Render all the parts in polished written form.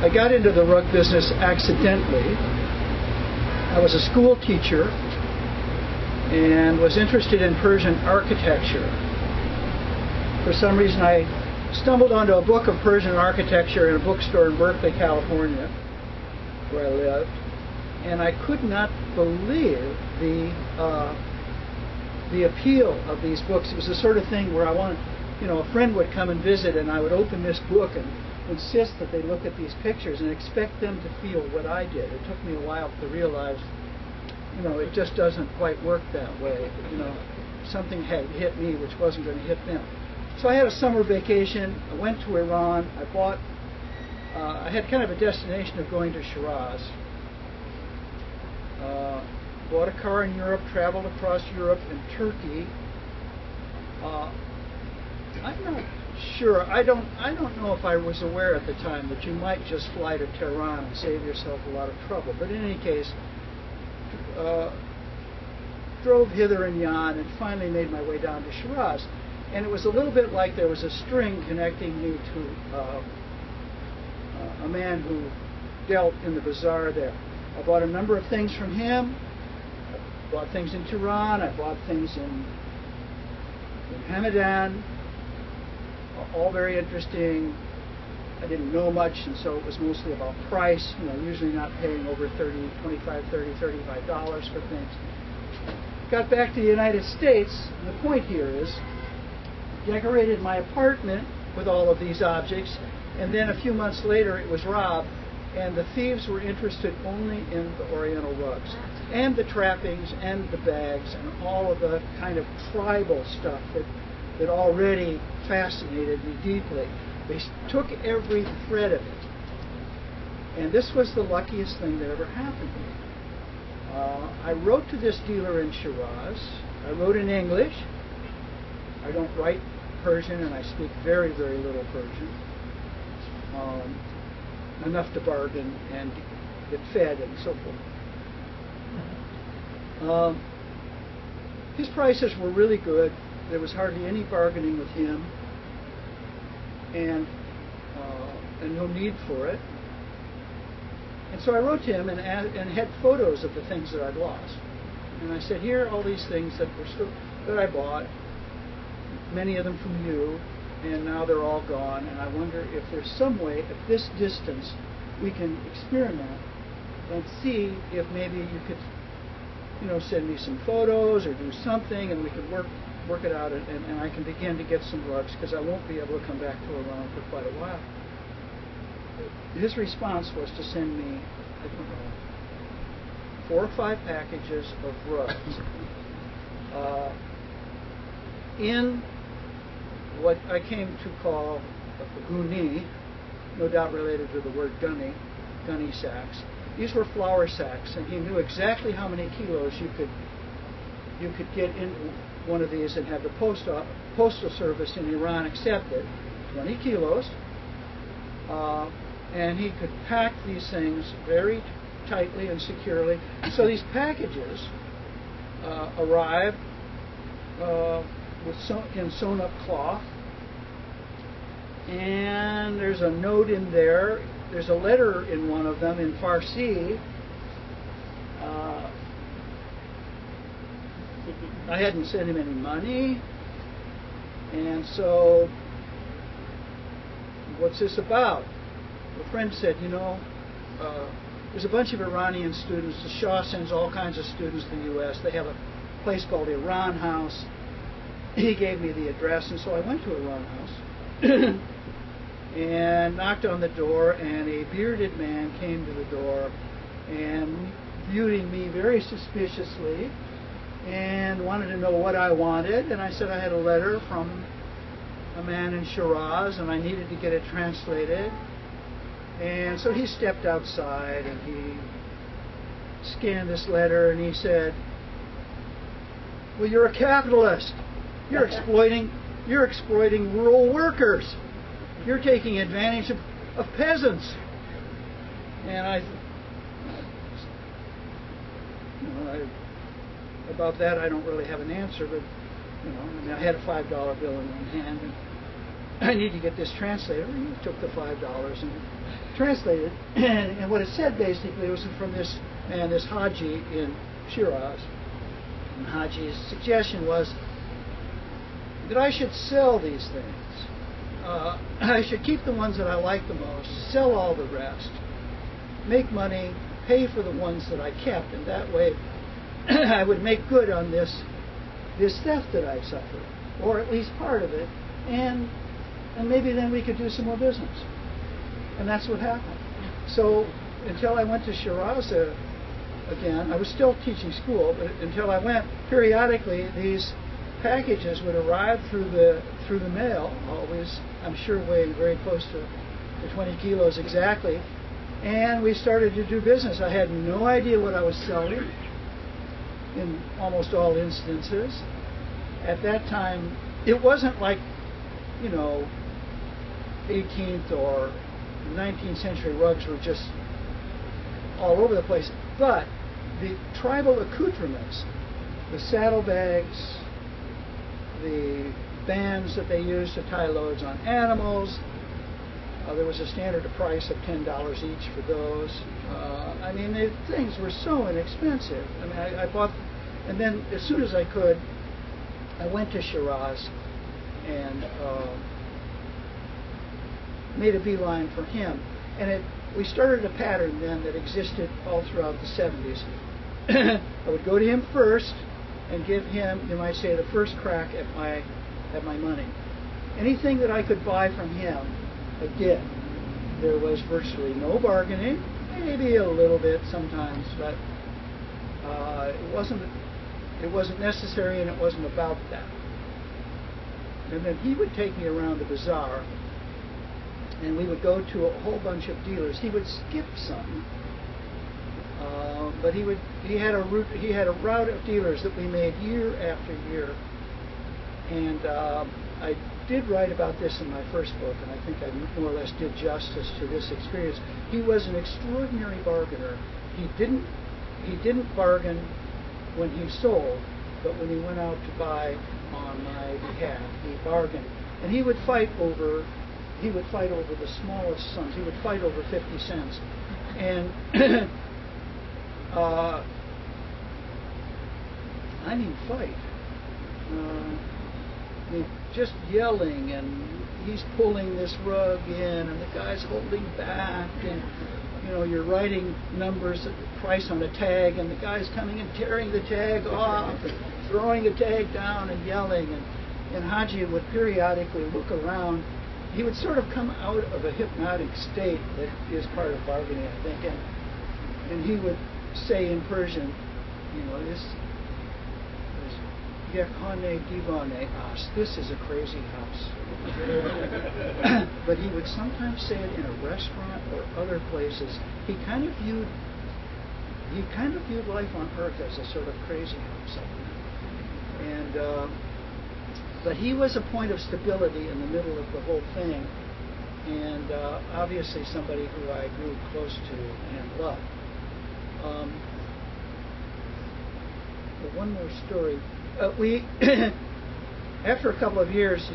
I got into the rug business accidentally. I was a school teacher and was interested in Persian architecture. For some reason, I stumbled onto a book of Persian architecture in a bookstore in Berkeley, California, where I lived, and I could not believe the appeal of these books. It was the sort of thing where I wanted, a friend would come and visit, and I would open this book and insist that they look at these pictures and expect them to feel what I did. It took me a while to realize, it just doesn't quite work that way. Something had hit me which wasn't going to hit them. So I had a summer vacation. I went to Iran. I had kind of a destination of going to Shiraz. Bought a car in Europe, traveled across Europe and Turkey. I'm not sure. I don't know if I was aware at the time that you might just fly to Tehran and save yourself a lot of trouble. But in any case, drove hither and yon and finally made my way down to Shiraz. And it was a little bit like there was a string connecting me to a man who dealt in the bazaar there. I bought a number of things from him. I bought things in Tehran. I bought things in Hamadan. All very interesting. I didn't know much, and so it was mostly about price. Usually not paying over $25, $30, $35 for things. Got back to the United States, and the point here is, decorated my apartment with all of these objects, and then a few months later it was robbed, and the thieves were interested only in the Oriental rugs, and the trappings, and the bags, and all of the kind of tribal stuff that already fascinated me deeply. They took every thread of it. And this was the luckiest thing that ever happened to me. I wrote to this dealer in Shiraz. I wrote in English. I don't write Persian, and I speak very, very little Persian. Enough to bargain and get fed and so forth. His prices were really good. There was hardly any bargaining with him, and no need for it. And so I wrote to him and had photos of the things that I'd lost. And I said, here are all these things that I bought, many of them from you, and now they're all gone. And I wonder if there's some way, at this distance, we can experiment and see if maybe you could, send me some photos or do something, and we could work it out, and I can begin to get some rugs, because I won't be able to come back to Iran for quite a while. His response was to send me, 4 or 5 packages of rugs in what I came to call a guni, no doubt related to the word gunny sacks. These were flour sacks, and he knew exactly how many kilos you could get in one of these and have the postal service in Iran accept it. 20 kilos. And he could pack these things very tightly and securely. So these packages arrived in sewn up cloth. And there's a note in there. There's a letter in one of them in Farsi. I hadn't sent him any money. And so, what's this about? A friend said, there's a bunch of Iranian students. The Shah sends all kinds of students to the U.S. They have a place called Iran House. He gave me the address, and so I went to Iran House and knocked on the door, and a bearded man came to the door and viewing me very suspiciously and wanted to know what I wanted. And I said I had a letter from a man in Shiraz, and I needed to get it translated. And so he stepped outside and he scanned this letter, and he said, well, you're a capitalist. You're exploiting rural workers. You're taking advantage of peasants. And about that I don't really have an answer, but I had a $5 bill in one hand, I need to get this translated. He took the $5 and translated. And what it said basically was from this man, this Haji in Shiraz. And Haji's suggestion was that I should sell these things. I should keep the ones that I like the most, sell all the rest, make money, pay for the ones that I kept, and that way I would make good on this theft that I suffered, or at least part of it, and maybe then we could do some more business. And that's what happened. So until I went to Shiraz again, I was still teaching school, but until I went, periodically these packages would arrive through the mail, always, I'm sure, weighing very close to 20 kilos exactly. And we started to do business. I had no idea what I was selling in almost all instances. At that time, it wasn't like, 18th or 19th century rugs were just all over the place. But the tribal accoutrements, the saddlebags, the bands that they used to tie loads on animals, there was a standard price of $10 each for those. The things were so inexpensive. I bought, and then as soon as I could, I went to Shiraz and made a beeline for him. And we started a pattern then that existed all throughout the 70s. I would go to him first and give him, you might say, the first crack at my money. Anything that I could buy from him, I did. There was virtually no bargaining, maybe a little bit sometimes, but it wasn't necessary, and it wasn't about that. And then he would take me around the bazaar, and we would go to a whole bunch of dealers. He would skip some, but he had a route of dealers that we made year after year. And I did write about this in my first book, and I think I more or less did justice to this experience. He was an extraordinary bargainer. He didn't bargain when he sold, but when he went out to buy on my behalf, he bargained. And he would fight over the smallest sums. He would fight over 50 cents. And fight. Just yelling, and he's pulling this rug in, and the guy's holding back, and you're writing numbers, price on a tag, and the guy's coming and tearing the tag off, and throwing the tag down, and yelling, and Haji would periodically look around. He would sort of come out of a hypnotic state that is part of bargaining, I think, and he would say in Persian, this is a crazy house. But he would sometimes say it in a restaurant or other places. He kind of viewed life on Earth as a sort of crazy house. And but he was a point of stability in the middle of the whole thing, and obviously somebody who I grew close to and loved. One more story. After a couple of years,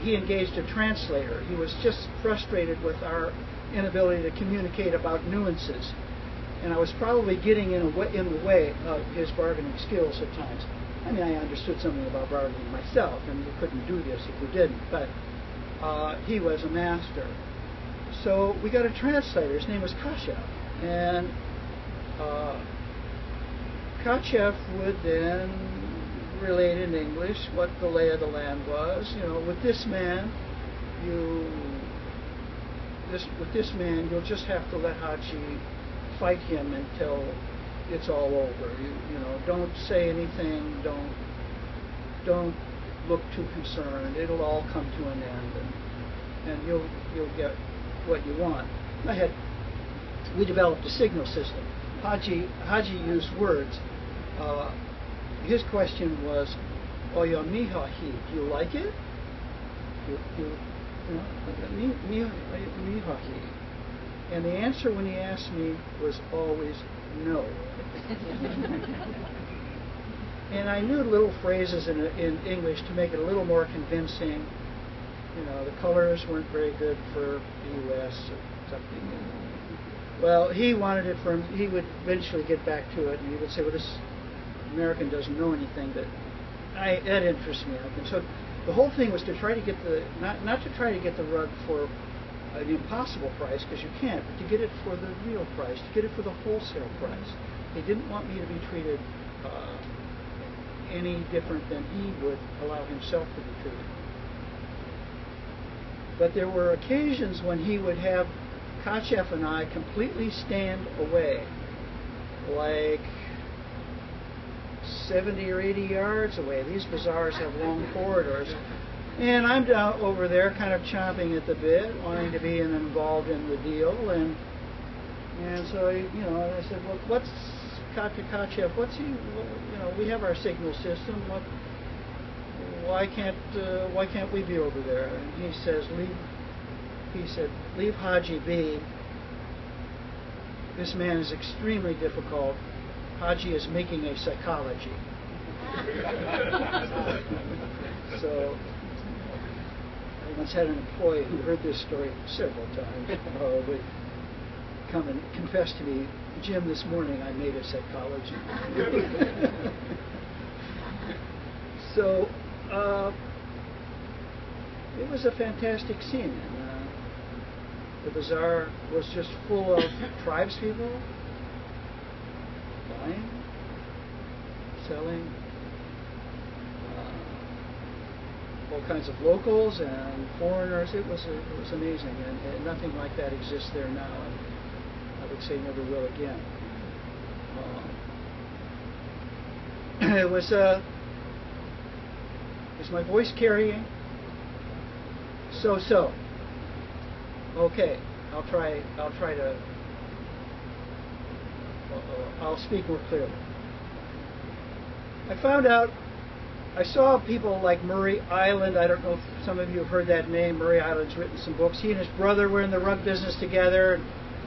he engaged a translator. He was just frustrated with our inability to communicate about nuances, and I was probably getting in the way of his bargaining skills at times. I understood something about bargaining myself, and you couldn't do this if you didn't, but he was a master. So we got a translator. His name was Gurdjieff, and Gurdjieff would then relate in English what the lay of the land was. With this man, you'll just have to let Haji fight him until it's all over. Don't say anything. Don't look too concerned. It'll all come to an end, and you'll get what you want. We developed a signal system. Haji used words. His question was, "Oya mihahi, do you like it? Mihahi." And the answer when he asked me was always no. And I knew little phrases in English to make it a little more convincing. you know, the colors weren't very good for the U.S. or something. Well, he wanted it for him. He would eventually get back to it, and he would say, well, this American doesn't know anything that interests me. And so the whole thing was to try to get not to try to get the rug for an impossible price, because you can't, but to get it for the real price, to get it for the wholesale price. He didn't want me to be treated any different than he would allow himself to be treated. But there were occasions when he would have Gurdjieff and I completely stand away, like 70 or 80 yards away. These bazaars have long corridors. And I'm down over there kind of chomping at the bit, wanting to be involved in the deal. And so, you know, I said, well, what's Gurdjieff? What's he, you know, we have our signal system. Why can't we be over there? And he said, leave Haji be. This man is extremely difficult. Haji is making a psychology. So I once had an employee who heard this story several times, would come and confess to me, Jim, this morning I made a psychology. So it was a fantastic scene. And, the bazaar was just full of tribespeople, buying, selling, all kinds of locals and foreigners. It was amazing, and nothing like that exists there now, and I would say never will again. Is my voice carrying? So. Okay, I'll speak more clearly. I found out, I saw people like Murray Island. I don't know if some of you have heard that name. Murray Island's written some books. He and his brother were in the rug business together.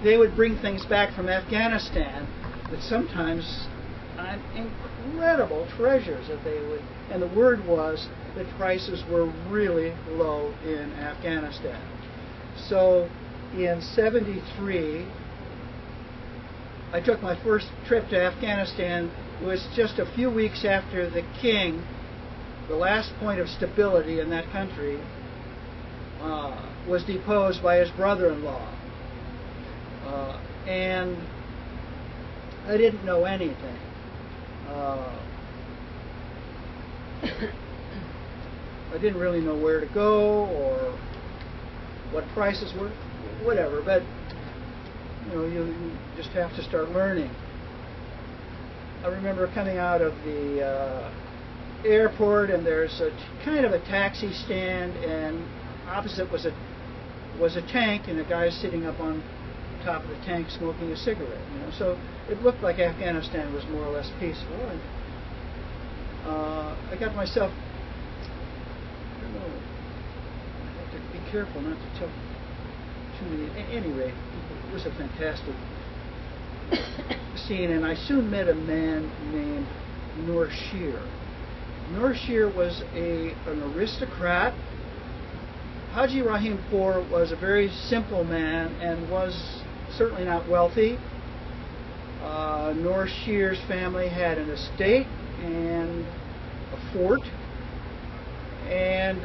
They would bring things back from Afghanistan, but sometimes incredible treasures that they would, and the word was that prices were really low in Afghanistan. So in '73, I took my first trip to Afghanistan. It was just a few weeks after the king, the last point of stability in that country, was deposed by his brother-in-law. And I didn't know anything. I didn't really know where to go or what prices were, whatever, but you know, you just have to start learning. I remember coming out of the airport, and there's a kind of a taxi stand, and opposite was a tank, and a guy sitting up on top of the tank smoking a cigarette. You know, so it looked like Afghanistan was more or less peaceful. And I got myself, I don't know, I have to be careful not to tell too many. At any rate, it was a fantastic scene, and I soon met a man named Noorshir. Noorshir was an aristocrat. Haji Rahimpour was a very simple man and was certainly not wealthy. Noorshir's family had an estate and a fort, and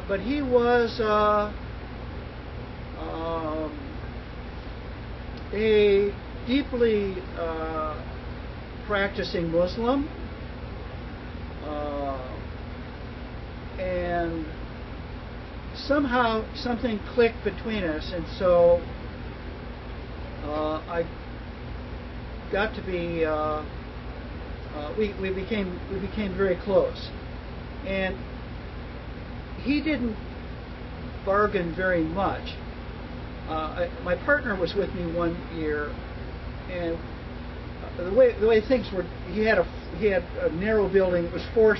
but he was a deeply practicing Muslim, and somehow something clicked between us, and so I got to be we became very close, and he didn't bargain very much. My partner was with me one year, and the way things were, he had a narrow building. It was 4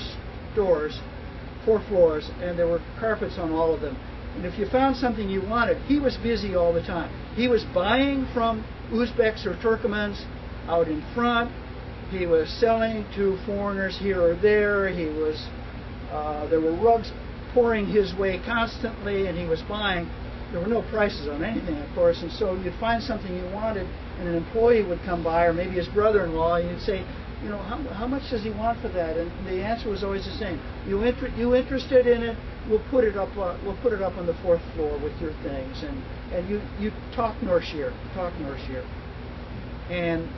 floors, and there were carpets on all of them. And if you found something you wanted, he was busy all the time. He was buying from Uzbeks or Turkmens out in front. He was selling to foreigners here or there. He was there were rugs pouring his way constantly, and he was buying. There were no prices on anything, of course, and so you'd find something you wanted, and an employee would come by, or maybe his brother-in-law, and you'd say, you know, how much does he want for that? And the answer was always the same. You interested in it? We'll put it up. We'll put it up on the 4th floor with your things. And you talk Norshire, and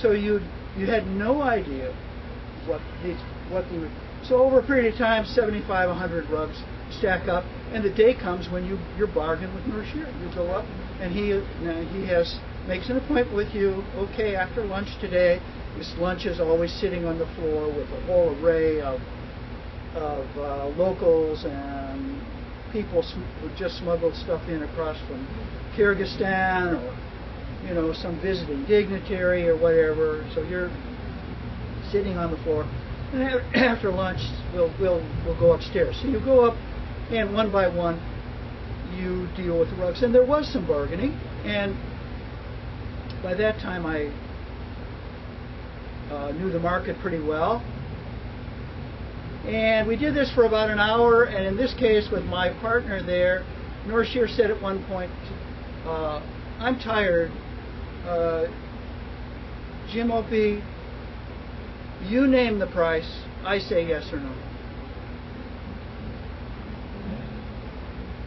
so you had no idea what they would. So over a period of time, 75, 100 rugs stack up, and the day comes when you bargain with Norshire. You go up, and he makes an appointment with you. Okay, after lunch today. This lunch is always sitting on the floor with a whole array of locals and people who just smuggled stuff in across from Kyrgyzstan, or you know, some visiting dignitary or whatever. So you're sitting on the floor, and after lunch we'll go upstairs. So you go up, and one by one you deal with the rugs. And there was some bargaining, and by that time I knew the market pretty well. And we did this for about an hour, and in this case with my partner there, Norshire said at one point, I'm tired. Jim Opie, you name the price, I say yes or no.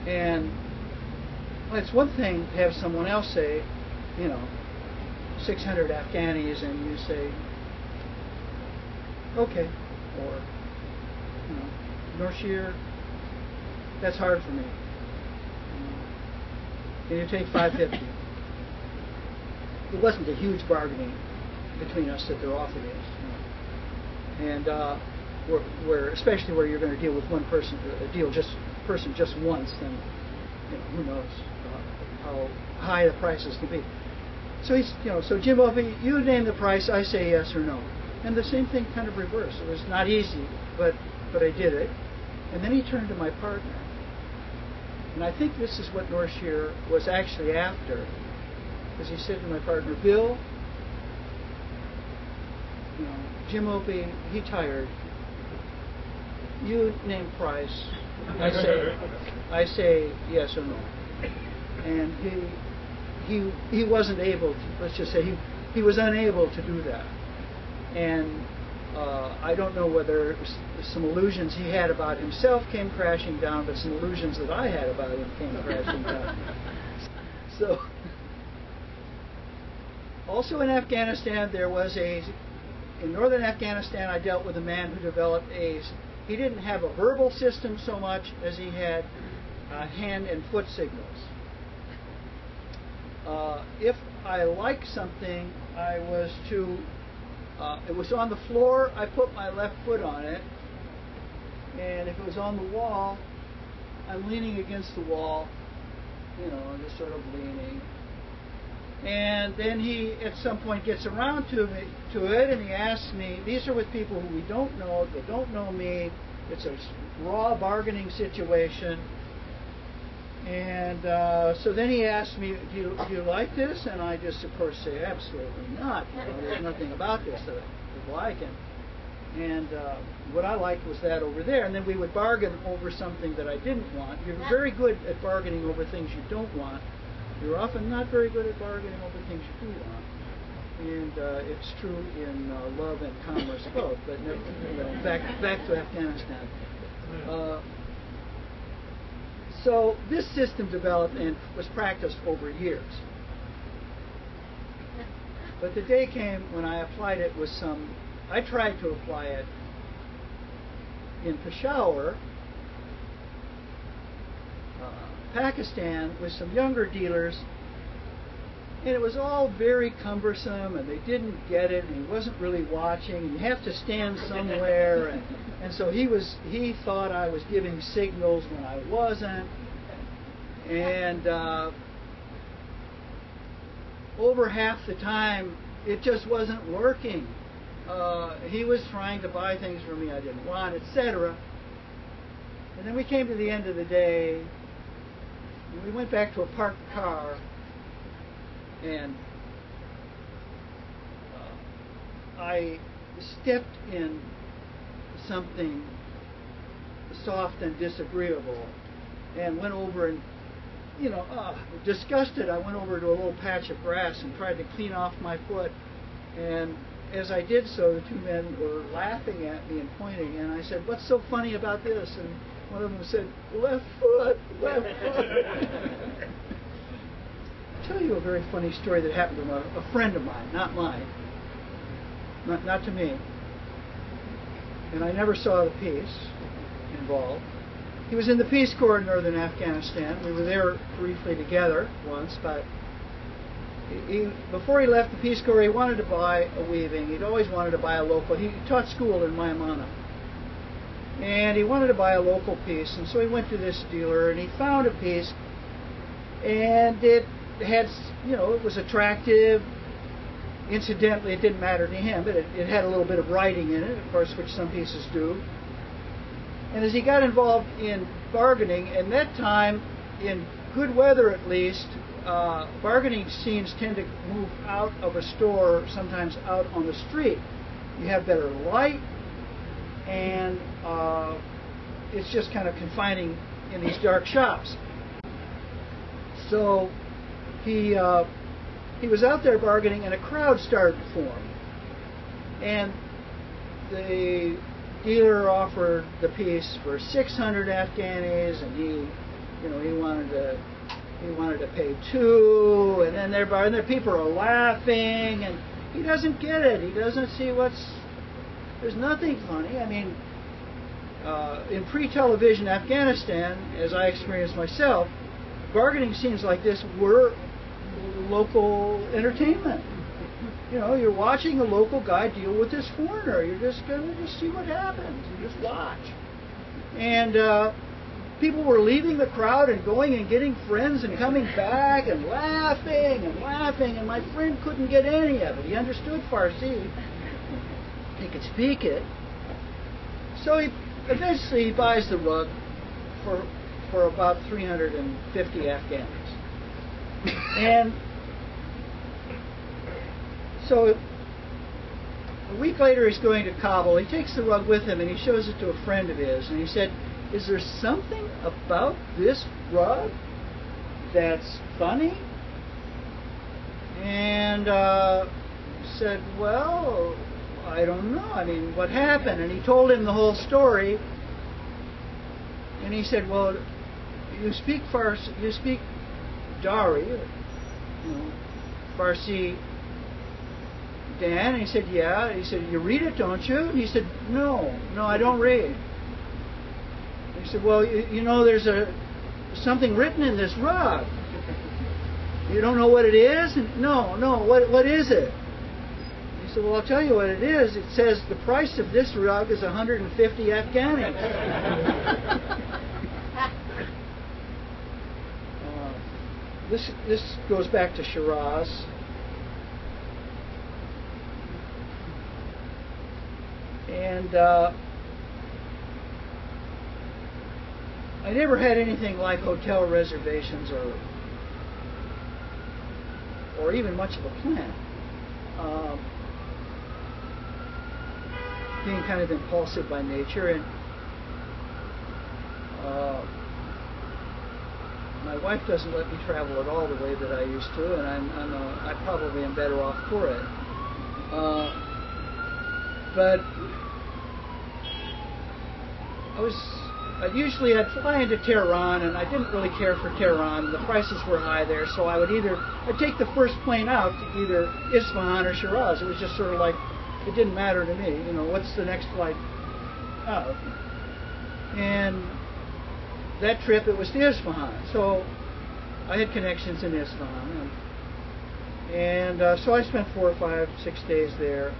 And well, it's one thing to have someone else say, you know, 600 Afghanis, and you say, okay, or, you know, Norshire, that's hard for me. Can you take 550? It wasn't a huge bargaining between us that they're offering us. You know. And where especially where you're going to deal with one person, just once, then you know, who knows how high the prices can be. So he's, you know, so Jim Opie, you name the price, I say yes or no. And the same thing kind of reversed. It was not easy, but I did it. And then he turned to my partner. And I think this is what Norshire was actually after. Because he said to my partner, Bill, you know, Jim Opie, he tired. You name price. I say yes or no. And he wasn't able to, let's just say he was unable to do that. And I don't know whether some illusions he had about himself came crashing down, but some illusions that I had about him came crashing down. So, also in Afghanistan, in northern Afghanistan, I dealt with a man who developed he didn't have a verbal system so much as he had hand and foot signals. If I liked something, it was on the floor, I put my left foot on it, and if it was on the wall, I'm leaning against the wall, you know, just sort of leaning. And then he, at some point, gets around to it, and he asks me, these are with people who we don't know, they don't know me, it's a raw bargaining situation. And so then he asked me, do you like this? And I just, of course, say, absolutely not. You know, there's nothing about this that I would like. And what I liked was that over there. And then we would bargain over something that I didn't want. You're very good at bargaining over things you don't want. You're often not very good at bargaining over things you do want. And it's true in love and commerce both. But no, back to Afghanistan. So this system developed and was practiced over years. But the day came when I applied it with I tried to apply it in Peshawar, Pakistan, with some younger dealers, and it was all very cumbersome, and they didn't get it, and he wasn't really watching, and you have to stand somewhere, and so he thought I was giving signals when I wasn't, and over half the time it just wasn't working. He was trying to buy things from me I didn't want, etc. And then we came to the end of the day, and we went back to a parked car, and I stepped in something soft and disagreeable, and went over and, disgusted, I went over to a little patch of grass and tried to clean off my foot. And as I did so, the two men were laughing at me and pointing, and I said, "What's so funny about this?" And one of them said, "Left foot, left foot." I'll tell you a very funny story that happened to a friend of mine, not mine, not to me. And I never saw the piece involved. He was in the Peace Corps in northern Afghanistan. We were there briefly together once, but before he left the Peace Corps, he wanted to buy a weaving. He'd always wanted to buy a local. He taught school in Myanmar. And he wanted to buy a local piece, and so he went to this dealer, and he found a piece, and it had, it was attractive. Incidentally, it didn't matter to him, but it had a little bit of writing in it, of course, which some pieces do. And as he got involved in bargaining, and that time, in good weather at least, bargaining scenes tend to move out of a store, sometimes out on the street. You have better light, and it's just kind of confining in these dark shops. So he was out there bargaining, and a crowd started to form. And the dealer offered the piece for 600 Afghanis, and he wanted to pay 2, and then the people are laughing, and he doesn't get it. He doesn't see there's nothing funny. I mean, in pre-television Afghanistan, as I experienced myself, bargaining scenes like this were local entertainment. You're watching a local guy deal with this foreigner. You're just going to see what happens. You just watch. And people were leaving the crowd and going and getting friends and coming back and laughing, and my friend couldn't get any of it. He understood Farsi. He could speak it. So eventually he buys the rug for about 350 Afghanis. And so a week later he's going to Kabul. He takes the rug with him and he shows it to a friend of his, and he said, "Is there something about this rug that's funny?" And said, "Well, I don't know. I mean, what happened?" And he told him the whole story. And he said, "Well, you speak Farsi, you speak Dari, Farsi, Dan?" And he said, "Yeah." And he said, "You read it, don't you?" And he said, No, I don't read." He said, "Well, there's something written in this rug. You don't know what it is?" And, No, what is it?" He said, "Well, I'll tell you what it is. It says the price of this rug is 150 Afghanis." This goes back to Shiraz. And I never had anything like hotel reservations or even much of a plan. Being kind of impulsive by nature, and my wife doesn't let me travel at all the way that I used to, and I probably am better off for it. But I'd fly into Tehran, and I didn't really care for Tehran. The prices were high there, so I'd take the first plane out to either Isfahan or Shiraz. It was just sort of like, it didn't matter to me. What's the next flight out? And that trip, it was to Isfahan. So I had connections in Isfahan. And so I spent 4 or 5, 6 days there.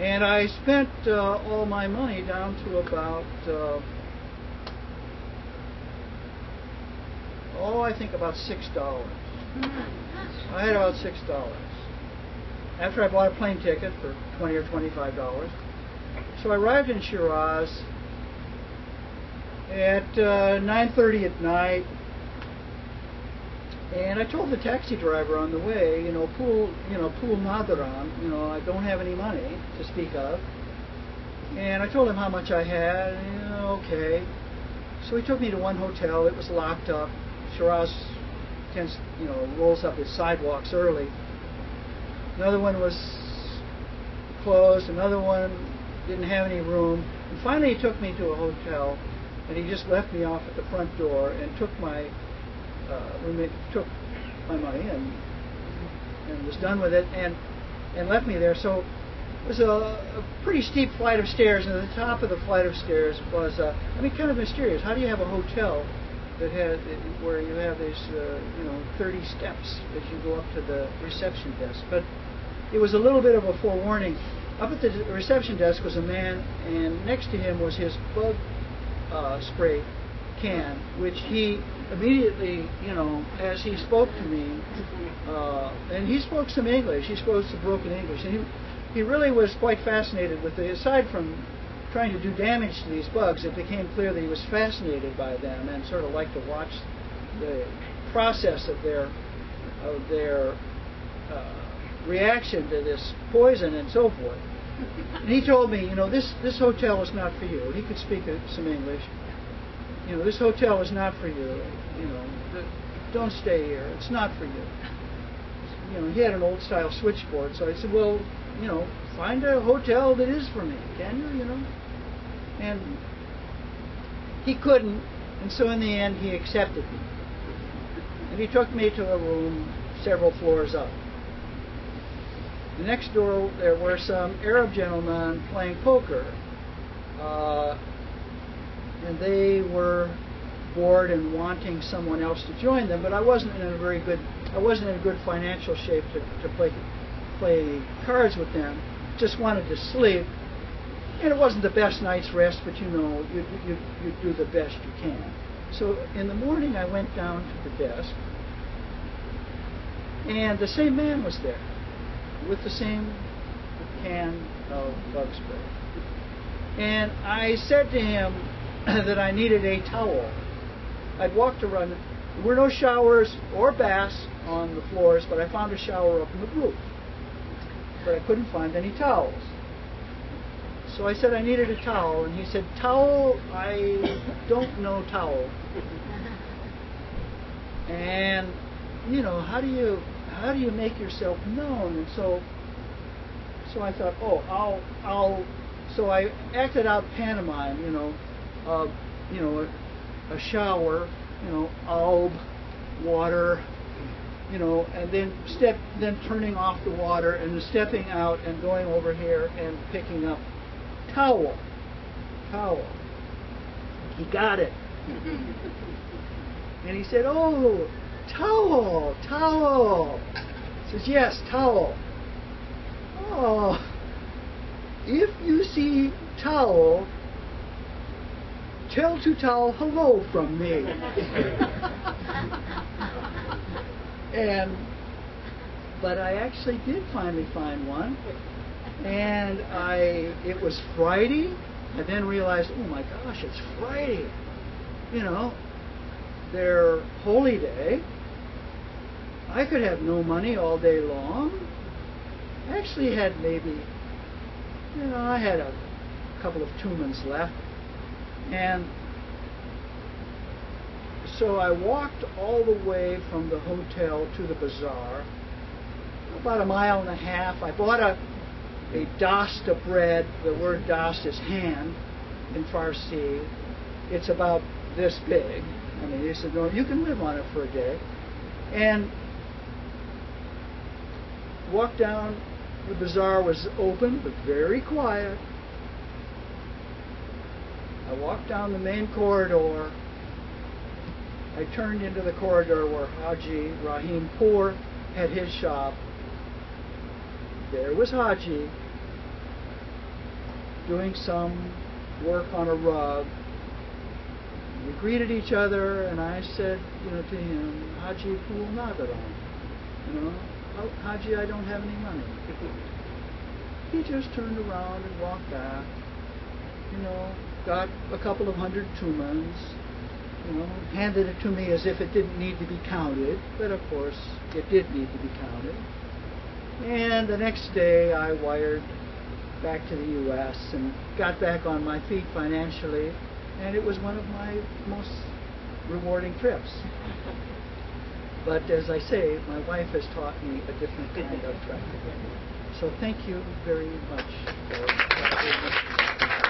And I spent all my money down to about, I think about $6. I had about $6. After I bought a plane ticket for $20 or $25. So I arrived in Shiraz at 9:30 at night, and I told the taxi driver on the way, pool nadaram, I don't have any money to speak of. And I told him how much I had, okay. So he took me to one hotel. It was locked up. Shiraz tends, rolls up his sidewalks early. Another one was closed. Another one didn't have any room. And finally, he took me to a hotel, and he just left me off at the front door and took my took my money and was done with it and left me there. So it was a pretty steep flight of stairs, and at the top of the flight of stairs was, kind of mysterious. How do you have a hotel that has where you have these, 30 steps as you go up to the reception desk? But it was a little bit of a forewarning. Up at the reception desk was a man, and next to him was his bug spray can, which he immediately, as he spoke to me, and he spoke some English. He spoke some broken English, and he really was quite fascinated with aside from trying to do damage to these bugs, it became clear that he was fascinated by them and sort of liked to watch the process of their reaction to this poison and so forth. And he told me, this hotel is not for you. He could speak some English. This hotel is not for you. Don't stay here. It's not for you. He had an old style switchboard, so I said, well, find a hotel that is for me, can you? And he couldn't, and so in the end he accepted me. And he took me to a room several floors up. The next door there were some Arab gentlemen playing poker, and they were bored and wanting someone else to join them, but I wasn't in a good financial shape to play cards with them. Just wanted to sleep, and it wasn't the best night's rest, but you do the best you can. So in the morning I went down to the desk, and the same man was there with the same can of bug spray. And I said to him that I needed a towel. I'd walked around. There were no showers or baths on the floors, but I found a shower up in the roof. But I couldn't find any towels. So I said I needed a towel, and he said, towel? I don't know towel. And, how do you make yourself known? And so I thought, so I acted out pantomime, a shower, alb, water, and then turning off the water and then stepping out and going over here and picking up towel. He got it. And he said, oh, towel. He says, yes, towel. Oh, if you see towel, tell to towel hello from me. But I actually did finally find one, and it was Friday. I then realized, oh my gosh, it's Friday. Their holy day. I could have no money all day long. I actually had maybe, I had a couple of tumens left. And so I walked all the way from the hotel to the bazaar, about 1.5 miles. I bought a dast of bread. The word dast is hand in Farsi. It's about this big. He said, no, you can live on it for a day. And walked down. The bazaar was open, but very quiet. I walked down the main corridor. I turned into the corridor where Haji Rahim Poor had his shop. There was Haji doing some work on a rug. We greeted each other, and I said, to him, Haji Pool Nagaron. Haji, I don't have any money. He just turned around and walked back. Got a couple of 100 tumans, handed it to me as if it didn't need to be counted, but of course it did need to be counted. And the next day I wired back to the U.S. and got back on my feet financially, And it was one of my most rewarding trips. But as I say, my wife has taught me a different kind of traveling. So thank you very much for